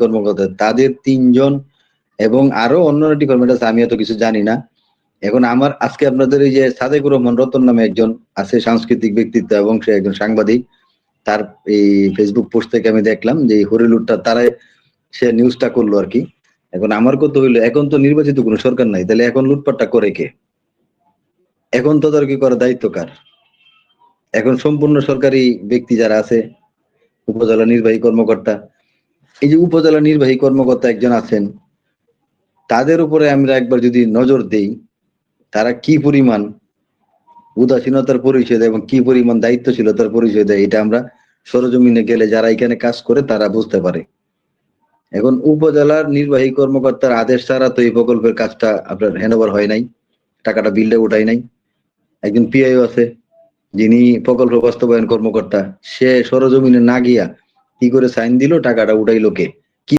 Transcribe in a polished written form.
কর্মকর্তা তাদের 3 জন এবং আরো অন্যান্য ডিপার্টমেন্ট আছে, আমি এত কিছু জানি না। এখন আমার আজকে আপনাদের এই যে সাদেকুর রহমান রতন নামে একজন আছে, সাংস্কৃতিক ব্যক্তিত্ব এবং সে একজন সাংবাদিক, তার এই ফেসবুক পোস্ট থেকে আমি দেখলাম যে এই হরিলুটটা তারাই সে নিউজটা করলো আর কি। এখন আমার কথা হইলো, এখন তো নির্বাচিত কোনো সরকার নাই, তাহলে এখন লুটপাটটা করে কে? এখন তদারকি করার দায়িত্ব কার? এখন সম্পূর্ণ সরকারি ব্যক্তি যারা আছে, উপজেলা নির্বাহী কর্মকর্তা, এই যে উপজেলা নির্বাহী কর্মকর্তা একজন আছেন, তাদের উপরে আমরা একবার যদি নজর দেই, তারা কি পরিমাণ উদাসীনতার পরিচয় দেয় এবং কি পরিমাণ দায়িত্বশীলতার পরিচয় দেয়, এটা আমরা সরজমিনে গেলে যারা এখানে কাজ করে তারা বুঝতে পারে। এখন উপজেলার নির্বাহী কর্মকর্তার আদেশ ছাড়া তো এই প্রকল্পের কাজটা আপনার হ্যান্ডওভার হয় নাই, টাকাটা বিলটা উঠাই নাই। একজন পিআইও আছে যিনি প্রকল্প বাস্তবায়ন কর্মকর্তা, সে সরজমিনে না গিয়া কি করে সাইন দিল, টাকাটা উঠাইলো কে?